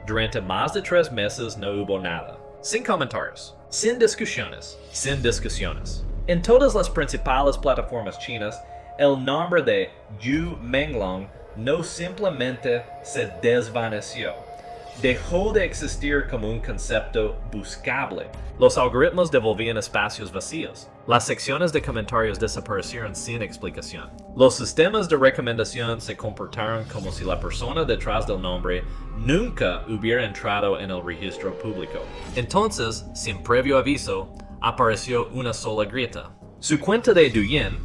Durante más de 3 meses no hubo nada. Sin comentarios, sin discusiones, sin discusiones. En todas las principales plataformas chinas, el nombre de Yu Menglong no simplemente se desvaneció. Dejó de existir como un concepto buscable. Los algoritmos devolvían espacios vacíos. Las secciones de comentarios desaparecieron sin explicación. Los sistemas de recomendación se comportaron como si la persona detrás del nombre nunca hubiera entrado en el registro público. Entonces, sin previo aviso, apareció una sola grieta. Su cuenta de Douyin,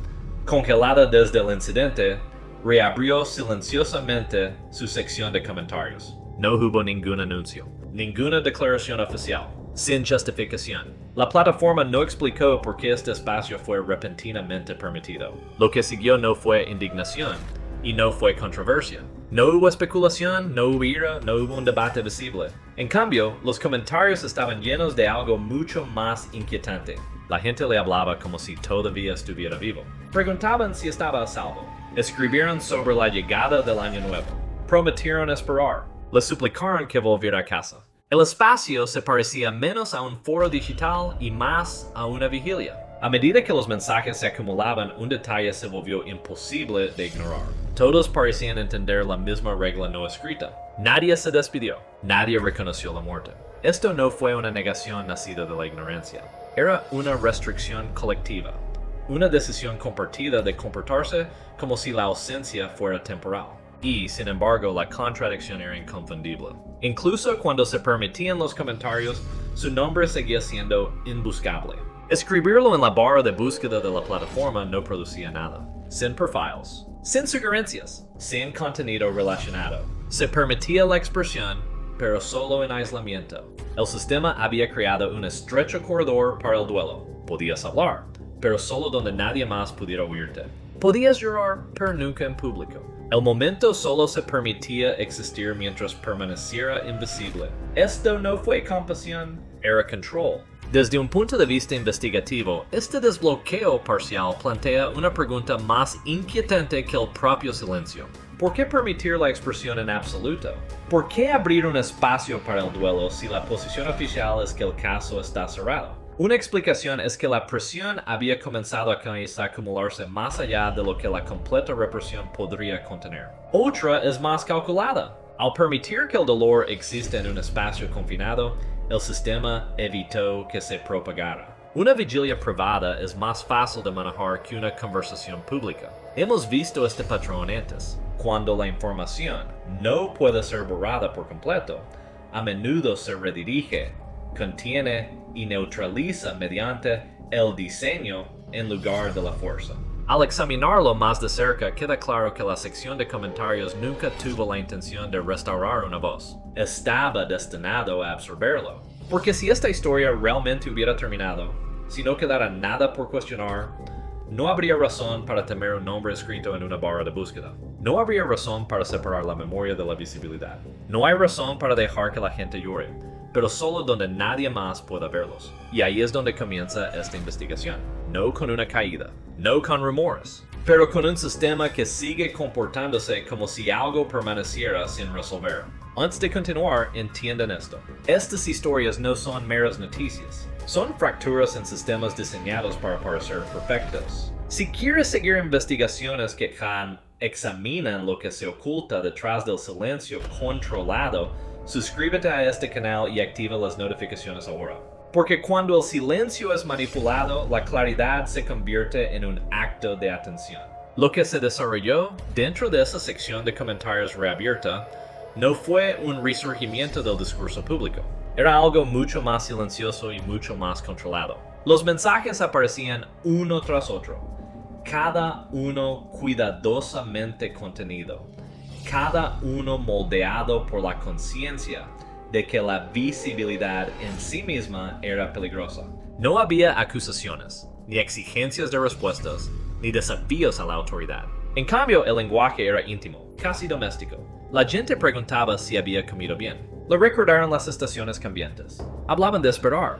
congelada desde el incidente, reabrió silenciosamente su sección de comentarios. No hubo ningún anuncio, ninguna declaración oficial, sin justificación. La plataforma no explicó por qué este espacio fue repentinamente permitido. Lo que siguió no fue indignación y no fue controversia. No hubo especulación, no hubo ira, no hubo un debate visible. En cambio, los comentarios estaban llenos de algo mucho más inquietante. La gente le hablaba como si todavía estuviera vivo. Preguntaban si estaba a salvo. Escribieron sobre la llegada del año nuevo. Prometieron esperar. Le suplicaron que volviera a casa. El espacio se parecía menos a un foro digital y más a una vigilia. A medida que los mensajes se acumulaban, un detalle se volvió imposible de ignorar. Todos parecían entender la misma regla no escrita. Nadie se despidió. Nadie reconoció la muerte. Esto no fue una negación nacida de la ignorancia. Era una restricción colectiva. Una decisión compartida de comportarse como si la ausencia fuera temporal. Y, sin embargo, la contradicción era inconfundible. Incluso cuando se permitían los comentarios, su nombre seguía siendo imbuscable. Escribirlo en la barra de búsqueda de la plataforma no producía nada. Sin perfiles, sin sugerencias, sin contenido relacionado. Se permitía la expresión, pero solo en aislamiento. El sistema había creado un estrecho corredor para el duelo. Podías hablar, pero solo donde nadie más pudiera oírte. Podías llorar, pero nunca en público. El momento solo se permitía existir mientras permaneciera invisible. Esto no fue compasión, era control. Desde un punto de vista investigativo, este desbloqueo parcial plantea una pregunta más inquietante que el propio silencio. ¿Por qué permitir la expresión en absoluto? ¿Por qué abrir un espacio para el duelo si la posición oficial es que el caso está cerrado? Una explicación es que la presión había comenzado a acumularse más allá de lo que la completa represión podría contener. Otra es más calculada. Al permitir que el dolor exista en un espacio confinado, el sistema evitó que se propagara. Una vigilia privada es más fácil de manejar que una conversación pública. Hemos visto este patrón antes. Cuando la información no puede ser borrada por completo, a menudo se redirige, contiene y neutraliza mediante el diseño en lugar de la fuerza. Al examinarlo más de cerca, queda claro que la sección de comentarios nunca tuvo la intención de restaurar una voz. Estaba destinado a absorberlo. Porque si esta historia realmente hubiera terminado, si no quedara nada por cuestionar, no habría razón para temer un nombre escrito en una barra de búsqueda. No habría razón para separar la memoria de la visibilidad. No hay razón para dejar que la gente llore, pero solo donde nadie más pueda verlos. Y ahí es donde comienza esta investigación. No con una caída, no con rumores, pero con un sistema que sigue comportándose como si algo permaneciera sin resolver. Antes de continuar, entiendan esto. Estas historias no son meras noticias. Son fracturas en sistemas diseñados para parecer perfectos. Si quieres seguir investigaciones que examinan lo que se oculta detrás del silencio controlado, suscríbete a este canal y activa las notificaciones ahora. Porque cuando el silencio es manipulado, la claridad se convierte en un acto de atención. Lo que se desarrolló dentro de esa sección de comentarios reabierta no fue un resurgimiento del discurso público. Era algo mucho más silencioso y mucho más controlado. Los mensajes aparecían uno tras otro, cada uno cuidadosamente contenido, cada uno moldeado por la conciencia de que la visibilidad en sí misma era peligrosa. No había acusaciones, ni exigencias de respuestas, ni desafíos a la autoridad. En cambio, el lenguaje era íntimo, casi doméstico. La gente preguntaba si había comido bien. Le recordaron las estaciones cambiantes. Hablaban de esperar,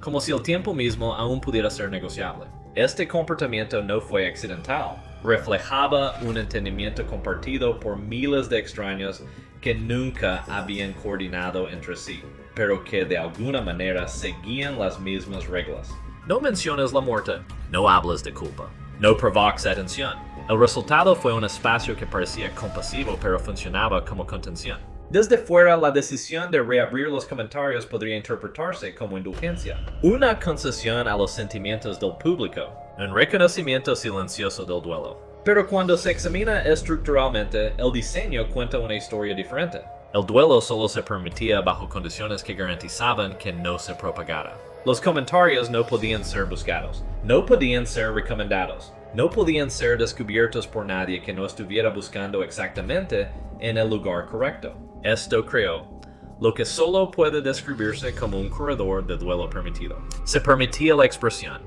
como si el tiempo mismo aún pudiera ser negociable. Este comportamiento no fue accidental. Reflejaba un entendimiento compartido por miles de extraños que nunca habían coordinado entre sí, pero que de alguna manera seguían las mismas reglas. No menciones la muerte, no hables de culpa, no provoques atención. El resultado fue un espacio que parecía compasivo pero funcionaba como contención. Desde fuera, la decisión de reabrir los comentarios podría interpretarse como indulgencia, una concesión a los sentimientos del público, un reconocimiento silencioso del duelo. Pero cuando se examina estructuralmente, el diseño cuenta una historia diferente. El duelo solo se permitía bajo condiciones que garantizaban que no se propagara. Los comentarios no podían ser buscados, no podían ser recomendados, no podían ser descubiertos por nadie que no estuviera buscando exactamente en el lugar correcto. Esto creó lo que solo puede describirse como un corredor de duelo permitido. Se permitía la expresión,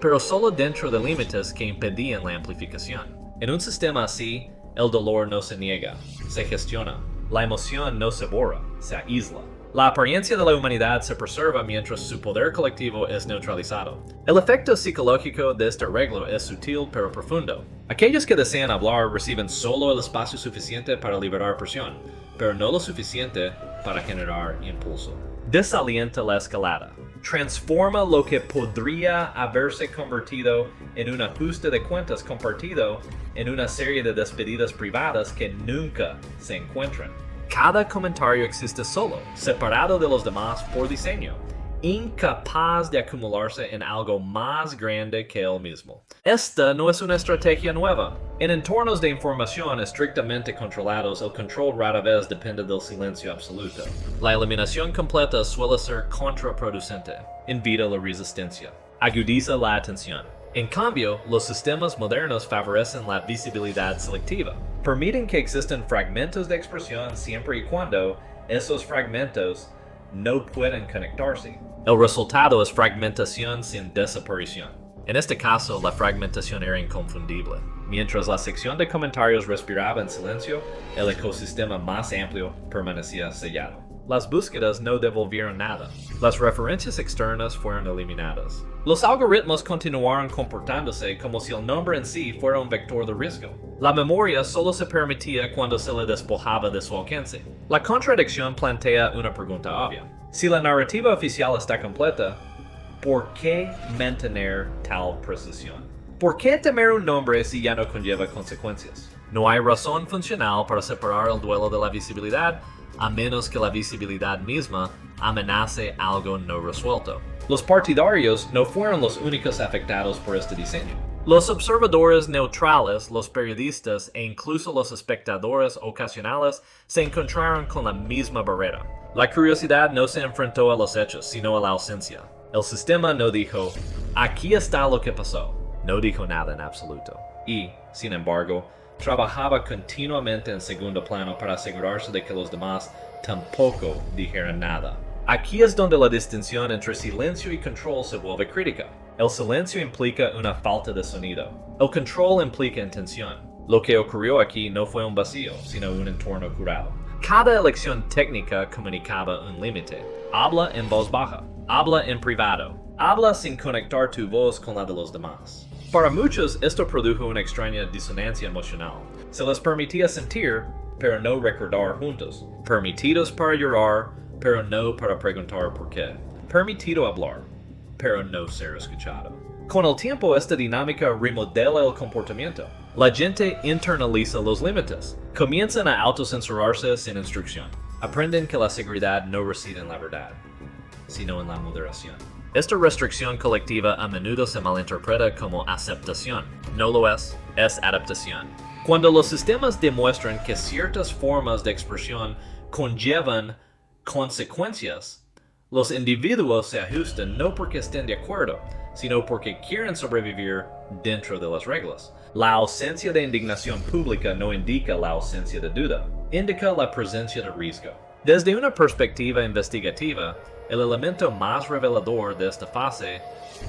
pero solo dentro de límites que impedían la amplificación. En un sistema así, el dolor no se niega, se gestiona. La emoción no se borra, se aísla. La apariencia de la humanidad se preserva mientras su poder colectivo es neutralizado. El efecto psicológico de este arreglo es sutil pero profundo. Aquellos que desean hablar reciben solo el espacio suficiente para liberar presión, pero no lo suficiente para generar impulso. Desalienta la escalada. Transforma lo que podría haberse convertido en un ajuste de cuentas compartido en una serie de despedidas privadas que nunca se encuentran. Cada comentario existe solo, separado de los demás por diseño, incapaz de acumularse en algo más grande que él mismo. Esta no es una estrategia nueva. En entornos de información estrictamente controlados, el control rara vez depende del silencio absoluto. La eliminación completa suele ser contraproducente, invita la resistencia, agudiza la atención. En cambio, los sistemas modernos favorecen la visibilidad selectiva. Permiten que existen fragmentos de expresión siempre y cuando esos fragmentos no pueden conectarse. El resultado es fragmentación sin desaparición. En este caso, la fragmentación era inconfundible. Mientras la sección de comentarios respiraba en silencio, el ecosistema más amplio permanecía sellado. Las búsquedas no devolvieron nada. Las referencias externas fueron eliminadas. Los algoritmos continuaron comportándose como si el nombre en sí fuera un vector de riesgo. La memoria solo se permitía cuando se le despojaba de su alcance. La contradicción plantea una pregunta obvia. Si la narrativa oficial está completa, ¿por qué mantener tal precisión? ¿Por qué temer un nombre si ya no conlleva consecuencias? No hay razón funcional para separar el duelo de la visibilidad, a menos que la visibilidad misma amenace algo no resuelto. Los partidarios no fueron los únicos afectados por este diseño. Los observadores neutrales, los periodistas e incluso los espectadores ocasionales se encontraron con la misma barrera. La curiosidad no se enfrentó a los hechos, sino a la ausencia. El sistema no dijo, aquí está lo que pasó. No dijo nada en absoluto. Y, sin embargo, trabajaba continuamente en segundo plano para asegurarse de que los demás tampoco dijeran nada. Aquí es donde la distinción entre silencio y control se vuelve crítica. El silencio implica una falta de sonido. El control implica intención. Lo que ocurrió aquí no fue un vacío, sino un entorno curado. Cada elección técnica comunicaba un límite. Habla en voz baja. Habla en privado. Habla sin conectar tu voz con la de los demás. Para muchos, esto produjo una extraña disonancia emocional. Se les permitía sentir, pero no recordar juntos. Permitidos para llorar, pero no para preguntar por qué. Permitido hablar, pero no ser escuchado. Con el tiempo, esta dinámica remodela el comportamiento. La gente internaliza los límites. Comienzan a autocensurarse sin instrucción. Aprenden que la seguridad no reside en la verdad, sino en la moderación. Esta restricción colectiva a menudo se malinterpreta como aceptación. No lo es adaptación. Cuando los sistemas demuestran que ciertas formas de expresión conllevan consecuencias, los individuos se ajustan no porque estén de acuerdo, sino porque quieren sobrevivir dentro de las reglas. La ausencia de indignación pública no indica la ausencia de duda, indica la presencia de riesgo. Desde una perspectiva investigativa, el elemento más revelador de esta fase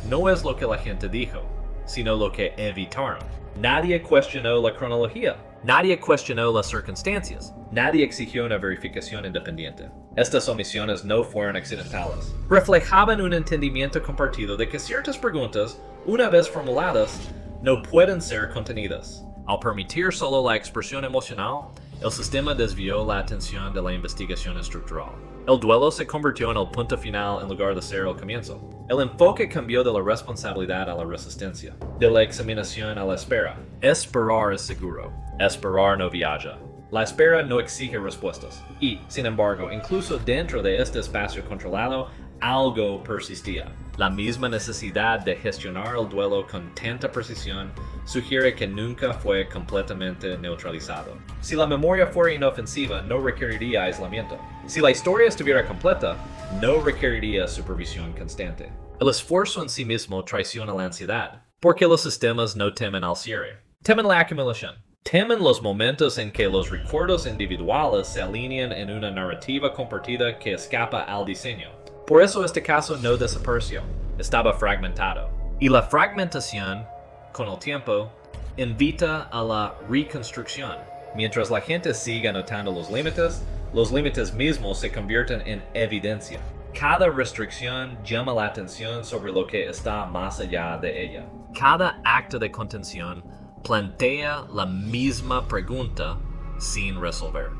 no es lo que la gente dijo, sino lo que evitaron. Nadie cuestionó la cronología. Nadie cuestionó las circunstancias. Nadie exigió una verificación independiente. Estas omisiones no fueron accidentales. Reflejaban un entendimiento compartido de que ciertas preguntas, una vez formuladas, no pueden ser contenidas. Al permitir solo la expresión emocional, El sistema desvió la atención de la investigación estructural. El duelo se convirtió en el punto final en lugar de ser el comienzo. El enfoque cambió de la responsabilidad a la resistencia, de la examinación a la espera. Esperar es seguro. Esperar no viaja. La espera no exige respuestas. Y, sin embargo, incluso dentro de este espacio controlado, algo persistía. La misma necesidad de gestionar el duelo con tanta precisión sugiere que nunca fue completamente neutralizado. Si la memoria fuera inofensiva, no requeriría aislamiento. Si la historia estuviera completa, no requeriría supervisión constante. El esfuerzo en sí mismo traiciona la ansiedad, porque los sistemas no temen al cierre. Temen la acumulación. Temen los momentos en que los recuerdos individuales se alinean en una narrativa compartida que escapa al diseño. Por eso este caso no desapareció, estaba fragmentado. Y la fragmentación, con el tiempo, invita a la reconstrucción. Mientras la gente siga notando los límites mismos se convierten en evidencia. Cada restricción llama la atención sobre lo que está más allá de ella. Cada acto de contención plantea la misma pregunta sin resolver.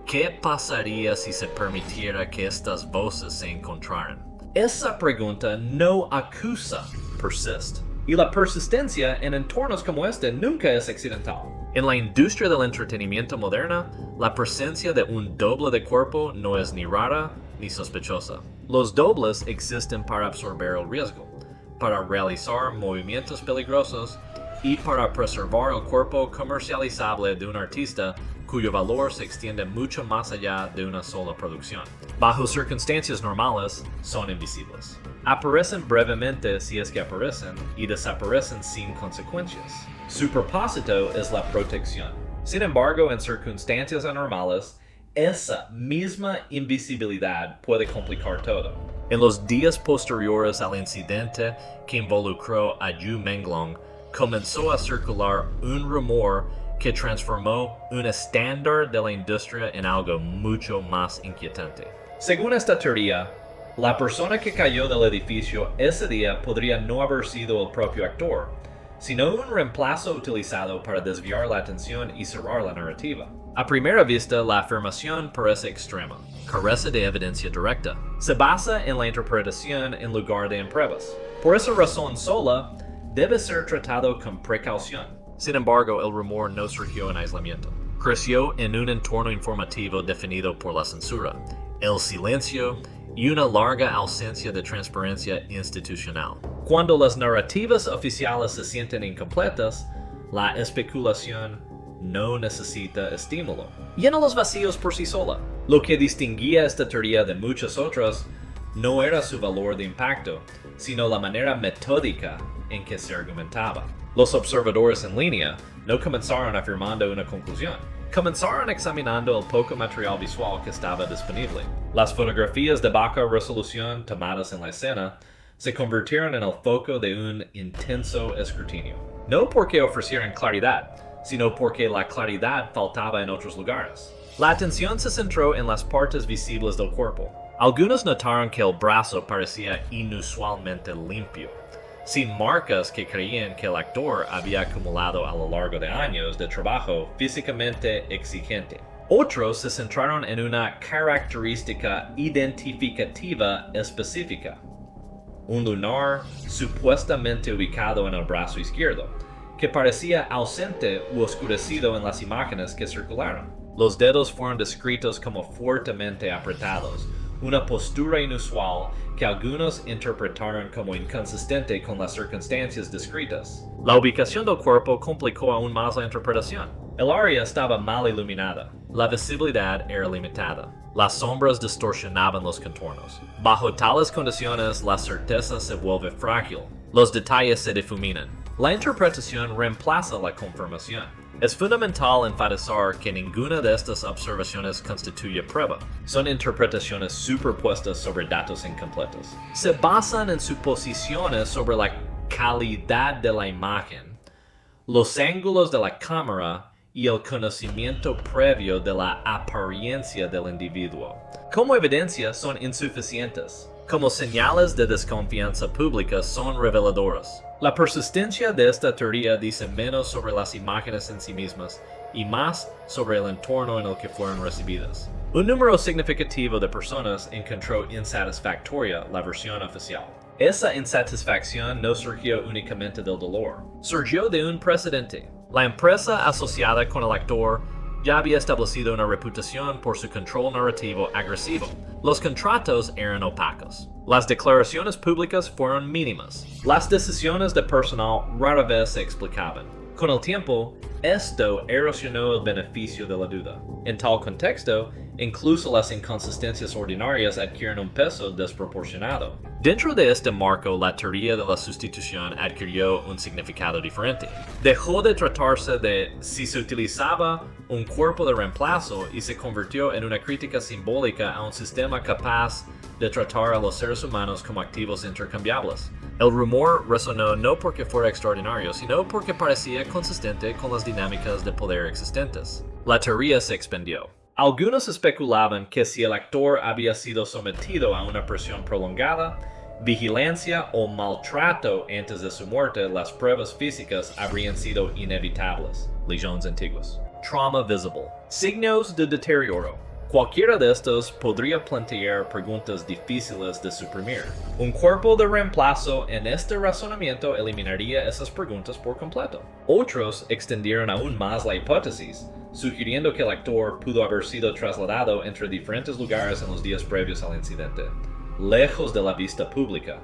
¿Qué pasaría si se permitiera que estas voces se encontraran? Esa pregunta no acusa, persiste. Y la persistencia en entornos como este nunca es accidental. En la industria del entretenimiento moderna, la presencia de un doble de cuerpo no es ni rara ni sospechosa. Los dobles existen para absorber el riesgo, para realizar movimientos peligrosos y para preservar el cuerpo comercializable de un artista cuyo valor se extiende mucho más allá de una sola producción. Bajo circunstancias normales, son invisibles. Aparecen brevemente si es que aparecen y desaparecen sin consecuencias. Su propósito es la protección. Sin embargo, en circunstancias anormales, esa misma invisibilidad puede complicar todo. En los días posteriores al incidente que involucró a Yu Menglong, comenzó a circular un rumor que transformó un estándar de la industria en algo mucho más inquietante. Según esta teoría, la persona que cayó del edificio ese día podría no haber sido el propio actor, sino un reemplazo utilizado para desviar la atención y cerrar la narrativa. A primera vista, la afirmación parece extrema, carece de evidencia directa, se basa en la interpretación en lugar de en pruebas. Por esa razón sola, debe ser tratado con precaución. Sin embargo, el rumor no surgió en aislamiento. Creció en un entorno informativo definido por la censura, el silencio y una larga ausencia de transparencia institucional. Cuando las narrativas oficiales se sienten incompletas, la especulación no necesita estímulo. Llena los vacíos por sí sola. Lo que distinguía esta teoría de muchas otras no era su valor de impacto, sino la manera metódica en que se argumentaba. Los observadores en línea no comenzaron afirmando una conclusión. Comenzaron examinando el poco material visual que estaba disponible. Las fotografías de baja resolución tomadas en la escena se convirtieron en el foco de un intenso escrutinio. No porque ofrecieran claridad, sino porque la claridad faltaba en otros lugares. La atención se centró en las partes visibles del cuerpo. Algunos notaron que el brazo parecía inusualmente limpio, sin marcas que creían que el actor había acumulado a lo largo de años de trabajo físicamente exigente. Otros se centraron en una característica identificativa específica: un lunar supuestamente ubicado en el brazo izquierdo, que parecía ausente u oscurecido en las imágenes que circularon. Los dedos fueron descritos como fuertemente apretados, una postura inusual que algunos interpretaron como inconsistente con las circunstancias descritas. La ubicación del cuerpo complicó aún más la interpretación. El área estaba mal iluminada, la visibilidad era limitada, las sombras distorsionaban los contornos. Bajo tales condiciones, la certeza se vuelve frágil, los detalles se difuminan. La interpretación reemplaza la confirmación. Es fundamental enfatizar que ninguna de estas observaciones constituye prueba. Son interpretaciones superpuestas sobre datos incompletos. Se basan en suposiciones sobre la calidad de la imagen, los ángulos de la cámara y el conocimiento previo de la apariencia del individuo. Como evidencia, son insuficientes. Como señales de desconfianza pública, son reveladoras. La persistencia de esta teoría dice menos sobre las imágenes en sí mismas y más sobre el entorno en el que fueron recibidas. Un número significativo de personas encontró insatisfactoria la versión oficial. Esa insatisfacción no surgió únicamente del dolor, surgió de un precedente. La empresa asociada con el actor ya había establecido una reputación por su control narrativo agresivo. Los contratos eran opacos. Las declaraciones públicas fueron mínimas. Las decisiones de personal rara vez se explicaban. Con el tiempo, esto erosionó el beneficio de la duda. En tal contexto, incluso las inconsistencias ordinarias adquieren un peso desproporcionado. Dentro de este marco, la teoría de la sustitución adquirió un significado diferente. Dejó de tratarse de si se utilizaba un cuerpo de reemplazo y se convirtió en una crítica simbólica a un sistema capaz de tratar a los seres humanos como activos intercambiables. El rumor resonó no porque fuera extraordinario, sino porque parecía consistente con las dinámicas de poder existentes. La teoría se expandió. Algunos especulaban que si el actor había sido sometido a una presión prolongada, vigilancia o maltrato antes de su muerte, las pruebas físicas habrían sido inevitables. Legions antiguas. Trauma visible. Signos de deterioro. Cualquiera de estos podría plantear preguntas difíciles de suprimir. Un cuerpo de reemplazo en este razonamiento eliminaría esas preguntas por completo. Otros extendieron aún más la hipótesis, sugiriendo que el actor pudo haber sido trasladado entre diferentes lugares en los días previos al incidente, lejos de la vista pública,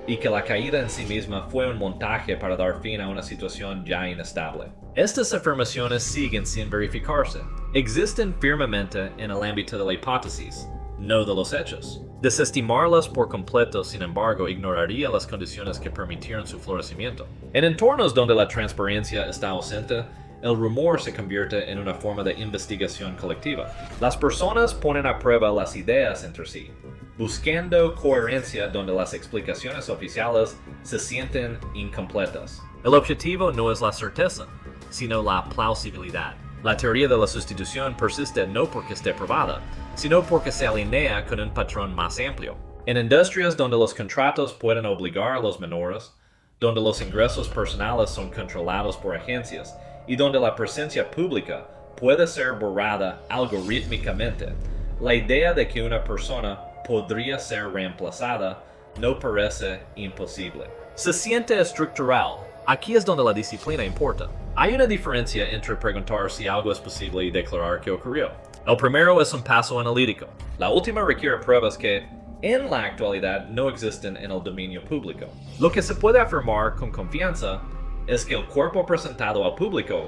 y que la caída en sí misma fue un montaje para dar fin a una situación ya inestable. Estas afirmaciones siguen sin verificarse. Existen firmemente en el ámbito de la hipótesis, no de los hechos. Desestimarlas por completo, sin embargo, ignoraría las condiciones que permitieron su florecimiento. En entornos donde la transparencia está ausente, el rumor se convierte en una forma de investigación colectiva. Las personas ponen a prueba las ideas entre sí, buscando coherencia donde las explicaciones oficiales se sienten incompletas. El objetivo no es la certeza, sino la plausibilidad. La teoría de la sustitución persiste no porque esté probada, sino porque se alinea con un patrón más amplio. En industrias donde los contratos pueden obligar a los menores, donde los ingresos personales son controlados por agencias y donde la presencia pública puede ser borrada algorítmicamente, la idea de que una persona podría ser reemplazada no parece imposible. Se siente estructural. Aquí es donde la disciplina importa. Hay una diferencia entre preguntar si algo es posible y declarar que ocurrió. El primero es un paso analítico. La última requiere pruebas que, en la actualidad, no existen en el dominio público. Lo que se puede afirmar con confianza es que el cuerpo presentado al público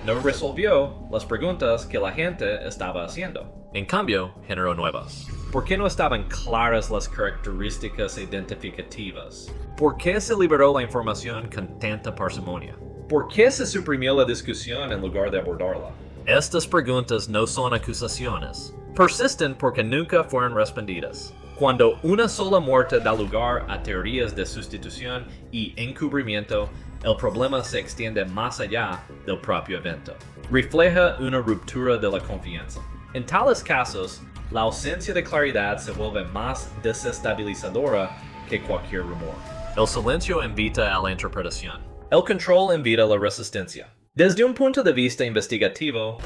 no resolvió las preguntas que la gente estaba haciendo. En cambio, generó nuevas. ¿Por qué no estaban claras las características identificativas? ¿Por qué se liberó la información con tanta parsimonia? ¿Por qué se suprimió la discusión en lugar de abordarla? Estas preguntas no son acusaciones. Persisten porque nunca fueron respondidas. Cuando una sola muerte da lugar a teorías de sustitución y encubrimiento, el problema se extiende más allá del propio evento. Refleja una ruptura de la confianza. En tales casos, la ausencia de claridad se vuelve más desestabilizadora que cualquier rumor. El silencio invita a la interpretación. El control invita a la resistencia. Desde un punto de vista investigativo,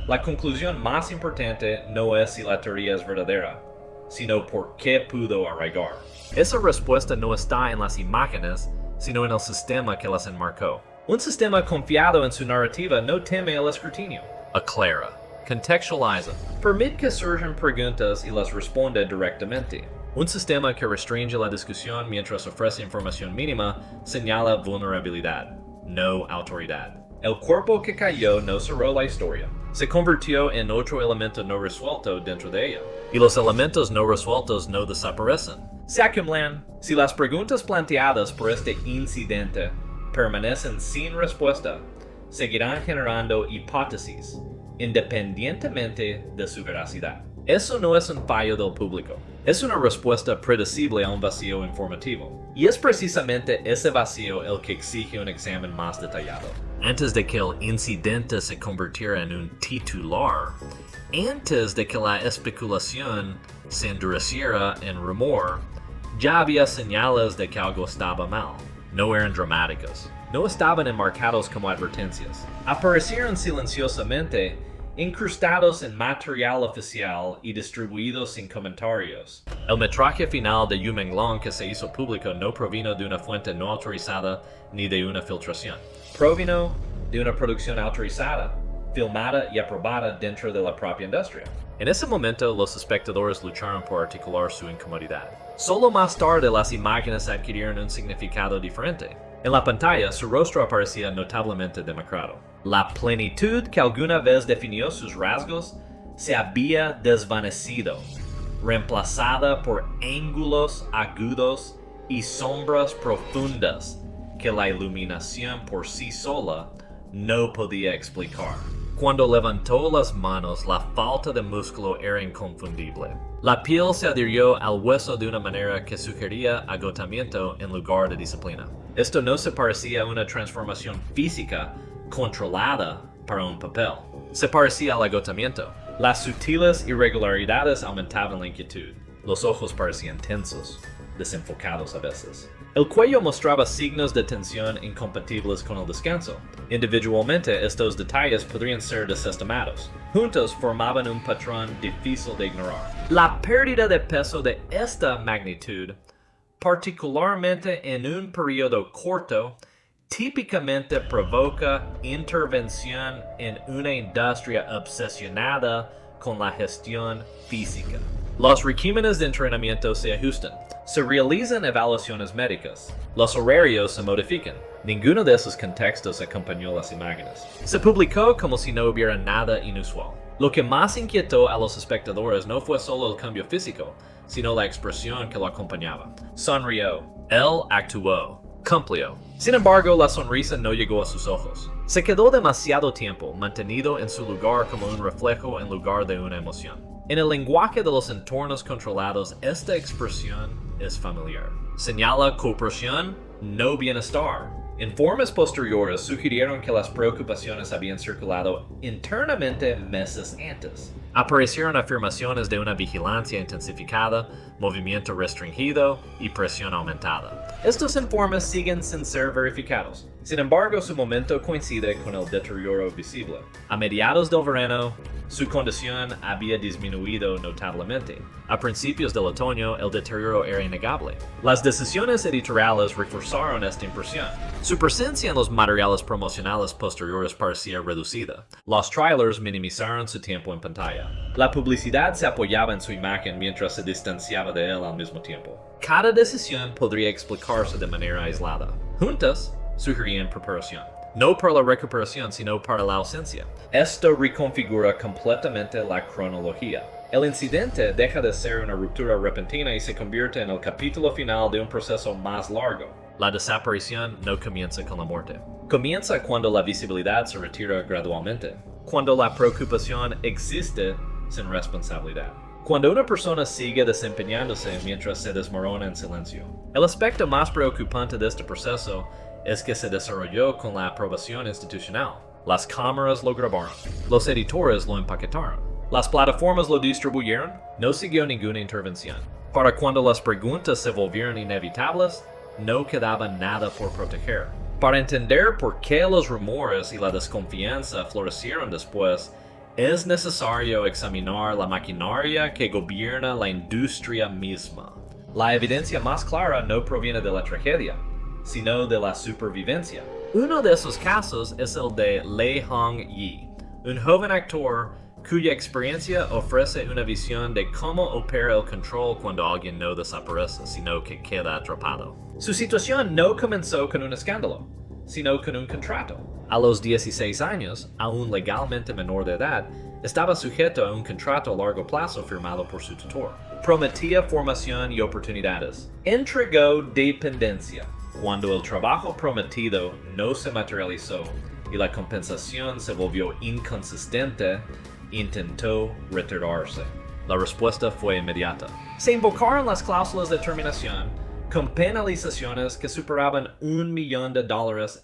la conclusión más importante no es si la teoría es verdadera, sino por qué pudo arraigar. Esa respuesta no está en las imágenes, sino en el sistema que las enmarcó. Un sistema confiado en su narrativa no teme el escrutinio. Aclara, contextualiza, permite que surjan preguntas y las responde directamente. Un sistema que restringe la discusión mientras ofrece información mínima señala vulnerabilidad, no autoridad. El cuerpo que cayó no cerró la historia. Se convirtió en otro elemento no resuelto dentro de ella. Y los elementos no resueltos no desaparecen. Se acumulan. Si las preguntas planteadas por este incidente permanecen sin respuesta, seguirán generando hipótesis, independientemente de su veracidad. Eso no es un fallo del público. Es una respuesta predecible a un vacío informativo. Y es precisamente ese vacío el que exige un examen más detallado. Antes de que el incidente se convirtiera en un titular, antes de que la especulación se endureciera en rumor, ya había señales de que algo estaba mal. No eran dramáticos. No estaban enmarcados como advertencias. Aparecieron silenciosamente, incrustados en material oficial y distribuidos sin comentarios. El metraje final de Yu Menglong que se hizo público no provino de una fuente no autorizada ni de una filtración. Provino de una producción autorizada, filmada y aprobada dentro de la propia industria. En ese momento, los espectadores lucharon por articular su incomodidad. Solo más tarde las imágenes adquirieron un significado diferente. En la pantalla, su rostro aparecía notablemente demacrado. La plenitud que alguna vez definió sus rasgos se había desvanecido, reemplazada por ángulos agudos y sombras profundas que la iluminación por sí sola no podía explicar. Cuando levantó las manos, la falta de músculo era inconfundible. La piel se adhirió al hueso de una manera que sugería agotamiento en lugar de disciplina. Esto no se parecía a una transformación física controlada para un papel. Se parecía al agotamiento. Las sutiles irregularidades aumentaban la inquietud. Los ojos parecían tensos, desenfocados a veces. El cuello mostraba signos de tensión incompatibles con el descanso. Individualmente, estos detalles podrían ser desestimados. Juntos formaban un patrón difícil de ignorar. La pérdida de peso de esta magnitud, particularmente en un periodo corto, típicamente provoca intervención en una industria obsesionada con la gestión física. Los regímenes de entrenamiento se ajustan. Se realizan evaluaciones médicas. Los horarios se modifican. Ninguno de esos contextos acompañó las imágenes. Se publicó como si no hubiera nada inusual. Lo que más inquietó a los espectadores no fue solo el cambio físico, sino la expresión que lo acompañaba. Sonrió. Él actuó. Cumplió. Sin embargo, la sonrisa no llegó a sus ojos. Se quedó demasiado tiempo mantenido en su lugar como un reflejo en lugar de una emoción. En el lenguaje de los entornos controlados, esta expresión es familiar. Señala cooperación, no bienestar. Informes posteriores sugirieron que las preocupaciones habían circulado internamente meses antes. Aparecieron afirmaciones de una vigilancia intensificada, movimiento restringido y presión aumentada. Estos informes siguen sin ser verificados. Sin embargo, su momento coincide con el deterioro visible. A mediados del verano, su condición había disminuido notablemente. A principios del otoño, el deterioro era innegable. Las decisiones editoriales reforzaron esta impresión. Su presencia en los materiales promocionales posteriores parecía reducida. Los trailers minimizaron su tiempo en pantalla. La publicidad se apoyaba en su imagen mientras se distanciaba de él al mismo tiempo. Cada decisión podría explicarse de manera aislada. Juntas, sugerían preparación. No para la recuperación, sino para la ausencia. Esto reconfigura completamente la cronología. El incidente deja de ser una ruptura repentina y se convierte en el capítulo final de un proceso más largo. La desaparición no comienza con la muerte. Comienza cuando la visibilidad se retira gradualmente. Cuando la preocupación existe sin responsabilidad. Cuando una persona sigue desempeñándose mientras se desmorona en silencio. El aspecto más preocupante de este proceso es que se desarrolló con la aprobación institucional. Las cámaras lo grabaron. Los editores lo empaquetaron. Las plataformas lo distribuyeron. No siguió ninguna intervención. Para cuando las preguntas se volvieron inevitables, no quedaba nada por proteger. Para entender por qué los rumores y la desconfianza florecieron después, es necesario examinar la maquinaria que gobierna la industria misma. La evidencia más clara no proviene de la tragedia, sino de la supervivencia. Uno de esos casos es el de Lei Hong Yi, un joven actor cuya experiencia ofrece una visión de cómo opera el control cuando alguien no desaparece, sino que queda atrapado. Su situación no comenzó con un escándalo, sino con un contrato. A los 16 años, aún legalmente menor de edad, estaba sujeto a un contrato a largo plazo firmado por su tutor. Prometía formación y oportunidades. Entregó dependencia. Cuando el trabajo prometido no se materializó y la compensación se volvió inconsistente, intentó retirarse. La respuesta fue inmediata. Se invocaron las cláusulas de terminación con penalizaciones que superaban $1 millón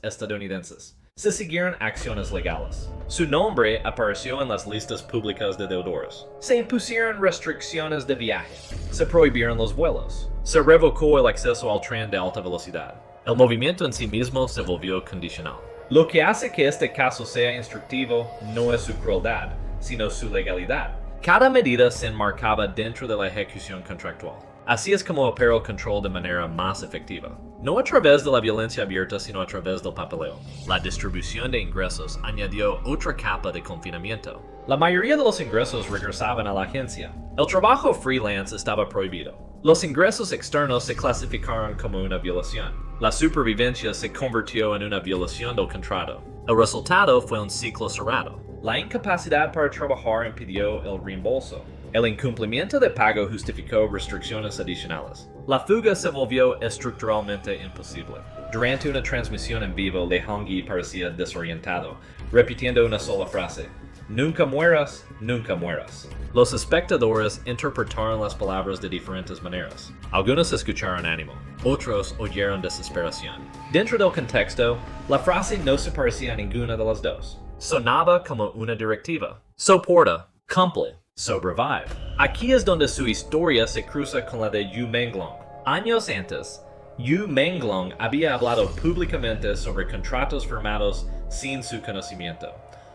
estadounidenses. Se siguieron acciones legales. Su nombre apareció en las listas públicas de deudores. Se impusieron restricciones de viaje. Se prohibieron los vuelos. Se revocó el acceso al tren de alta velocidad. El movimiento en sí mismo se volvió condicional. Lo que hace que este caso sea instructivo no es su crueldad, sino su legalidad. Cada medida se enmarcaba dentro de la ejecución contractual. Así es como opera el control de manera más efectiva. No a través de la violencia abierta, sino a través del papeleo. La distribución de ingresos añadió otra capa de confinamiento. La mayoría de los ingresos regresaban a la agencia. El trabajo freelance estaba prohibido. Los ingresos externos se clasificaron como una violación. La supervivencia se convirtió en una violación del contrato. El resultado fue un ciclo cerrado. La incapacidad para trabajar impidió el reembolso. El incumplimiento de pago justificó restricciones adicionales. La fuga se volvió estructuralmente imposible. Durante una transmisión en vivo, Lehongyi parecía desorientado, repitiendo una sola frase: "Nunca mueras, nunca mueras". Los espectadores interpretaron las palabras de diferentes maneras. Algunos escucharon ánimo, otros oyeron desesperación. Dentro del contexto, la frase no se parecía a ninguna de las dos. Sonaba como una directiva. Soporta, cumple, sobrevive. Aquí es donde su historia se cruza con la de Yu Menglong. Años antes, Yu Menglong había hablado públicamente sobre contratos firmados sin su conocimiento,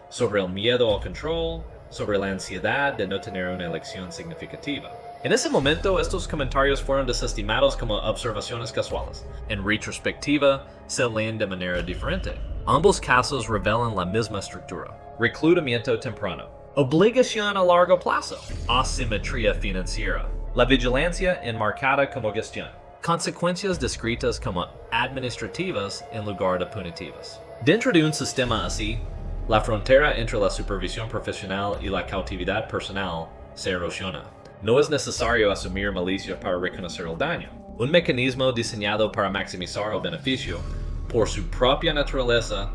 sobre el miedo al control, sobre la ansiedad de no tener una elección significativa. En ese momento, estos comentarios fueron desestimados como observaciones casuales. En retrospectiva, se leen de manera diferente. Ambos casos revelan la misma estructura: reclutamiento temprano, obligación a largo plazo, asimetría financiera, la vigilancia enmarcada como gestión, consecuencias descritas como administrativas en lugar de punitivas. Dentro de un sistema así, la frontera entre la supervisión profesional y la cautividad personal se erosiona. No es necesario asumir malicia para reconocer el daño. Un mecanismo diseñado para maximizar el beneficio, por su propia naturaleza,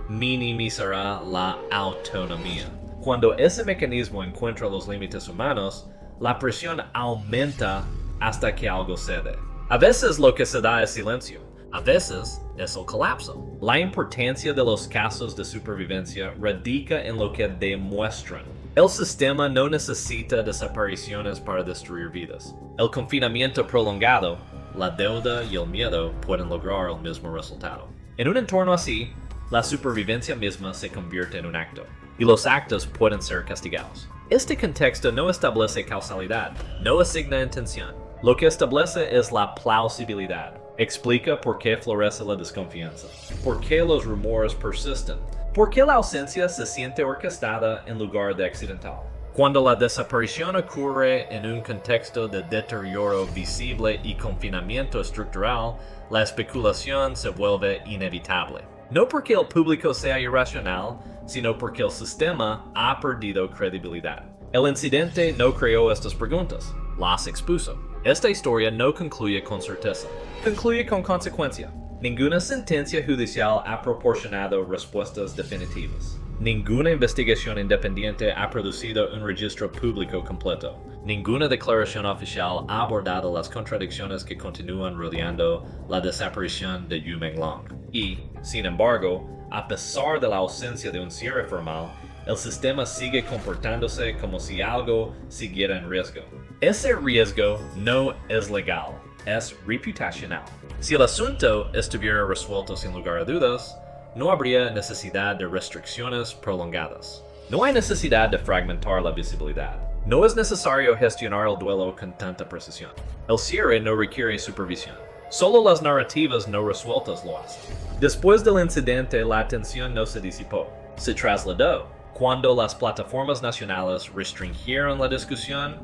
minimizará la autonomía. Cuando ese mecanismo encuentra los límites humanos, la presión aumenta hasta que algo cede. A veces lo que se da es silencio. A veces es el colapso. La importancia de los casos de supervivencia radica en lo que demuestran. El sistema no necesita desapariciones para destruir vidas. El confinamiento prolongado, la deuda y el miedo pueden lograr el mismo resultado. En un entorno así, la supervivencia misma se convierte en un acto, y los actos pueden ser castigados. Este contexto no establece causalidad, no asigna intención. Lo que establece es la plausibilidad. Explica por qué florece la desconfianza, por qué los rumores persisten, por qué la ausencia se siente orquestada en lugar de accidental. Cuando la desaparición ocurre en un contexto de deterioro visible y confinamiento estructural, la especulación se vuelve inevitable. No porque el público sea irracional, sino porque el sistema ha perdido credibilidad. El incidente no creó estas preguntas, las expuso. Esta historia no concluye con certeza, concluye con consecuencia. Ninguna sentencia judicial ha proporcionado respuestas definitivas. Ninguna investigación independiente ha producido un registro público completo. Ninguna declaración oficial ha abordado las contradicciones que continúan rodeando la desaparición de Yu Menglong. Y, sin embargo, a pesar de la ausencia de un cierre formal, el sistema sigue comportándose como si algo siguiera en riesgo. Ese riesgo no es legal, es reputacional. Si el asunto estuviera resuelto sin lugar a dudas, no habría necesidad de restricciones prolongadas. No hay necesidad de fragmentar la visibilidad. No es necesario gestionar el duelo con tanta precisión. El cierre no requiere supervisión. Solo las narrativas no resueltas lo hacen. Después del incidente, la atención no se disipó, se trasladó. Cuando las plataformas nacionales restringieron la discusión,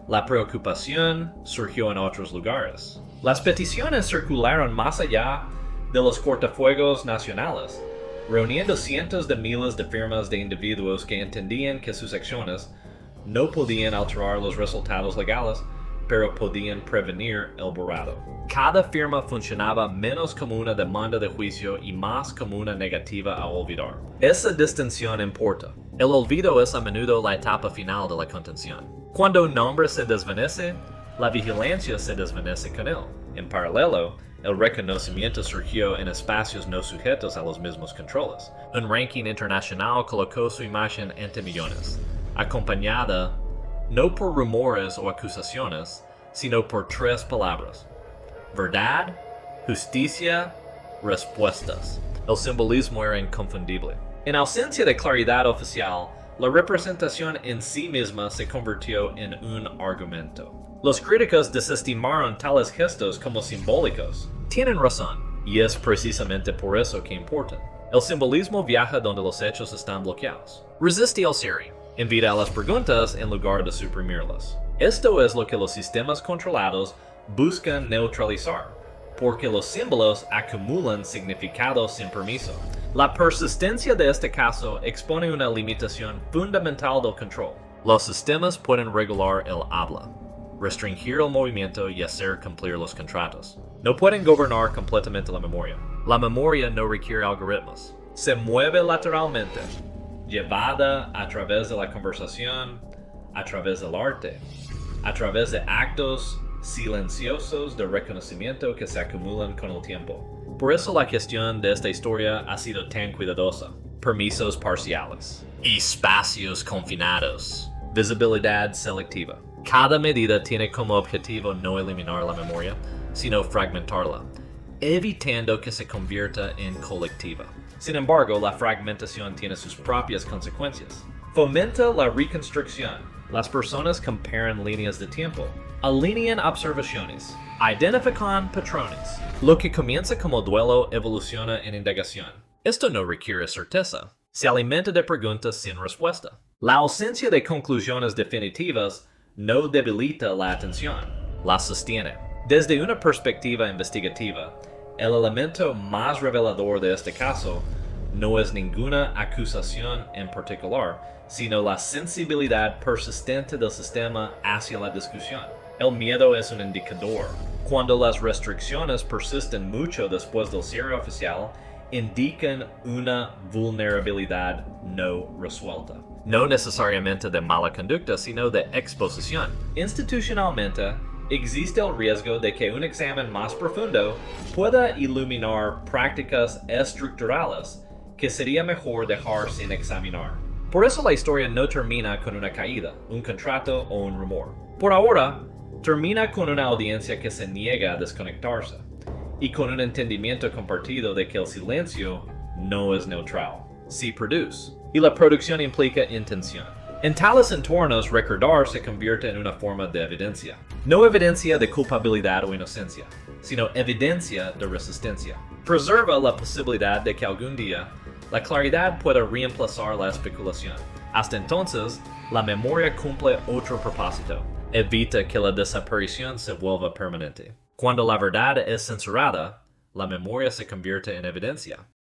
la preocupación surgió en otros lugares. Las peticiones circularon más allá de los cortafuegos nacionales, reuniendo cientos de miles de firmas de individuos que entendían que sus acciones no podían alterar los resultados legales, pero podían prevenir el borrado. Cada firma funcionaba menos como una demanda de juicio y más como una negativa a olvidar. Esa distinción importa. El olvido es a menudo la etapa final de la contención. Cuando un nombre se desvanece, la vigilancia se desvanece con él. En paralelo, el reconocimiento surgió en espacios no sujetos a los mismos controles. Un ranking internacional colocó su imagen ante millones, acompañada no por rumores o acusaciones, sino por tres palabras: verdad, justicia respuestas. El simbolismo era inconfundible. En ausencia de claridad oficial, la representación en sí misma se convirtió en un argumento. Los críticos desestimaron tales gestos como simbólicos. Tienen razón, y es precisamente por eso que importan. El simbolismo viaja donde los hechos están bloqueados. Resiste el cierre. Invita a las preguntas en lugar de suprimirlas. Esto es lo que los sistemas controlados buscan neutralizar, porque los símbolos acumulan significados sin permiso. La persistencia de este caso expone una limitación fundamental del control. Los sistemas pueden regular el habla, restringir el movimiento y hacer cumplir los contratos. No pueden gobernar completamente la memoria. La memoria no requiere algoritmos. Se mueve lateralmente, llevada a través de la conversación, a través del arte, a través de actos silenciosos de reconocimiento que se acumulan con el tiempo. Por eso la gestión de esta historia ha sido tan cuidadosa. Permisos parciales, espacios confinados, visibilidad selectiva. Cada medida tiene como objetivo no eliminar la memoria, sino fragmentarla, evitando que se convierta en colectiva. Sin embargo, la fragmentación tiene sus propias consecuencias. Fomenta la reconstrucción. Las personas comparan líneas de tiempo, alinean observaciones, identifican patrones. Lo que comienza como duelo evoluciona en indagación. Esto no requiere certeza. Se alimenta de preguntas sin respuesta. La ausencia de conclusiones definitivas no debilita la atención, la sostiene. Desde una perspectiva investigativa, el elemento más revelador de este caso no es ninguna acusación en particular, sino la sensibilidad persistente del sistema hacia la discusión. El miedo es un indicador. Cuando las restricciones persisten mucho después del cierre oficial, indican una vulnerabilidad no resuelta. No necesariamente de mala conducta, sino de exposición. Institucionalmente, existe el riesgo de que un examen más profundo pueda iluminar prácticas estructurales que sería mejor dejar sin examinar. Por eso la historia no termina con una caída, un contrato o un rumor. Por ahora, termina con una audiencia que se niega a desconectarse y con un entendimiento compartido de que el silencio no es neutral, sí produce, y la producción implica intención. En tales entornos, recordar se convierte en una forma de evidencia. No evidencia de culpabilidad o inocencia, sino evidencia de resistencia. Preserva la posibilidad de que algún día la claridad pueda reemplazar la especulación. Hasta entonces, la memoria cumple otro propósito. Evita que la desaparición se vuelva permanente. Cuando la verdad es censurada, la memoria se convierte en evidencia.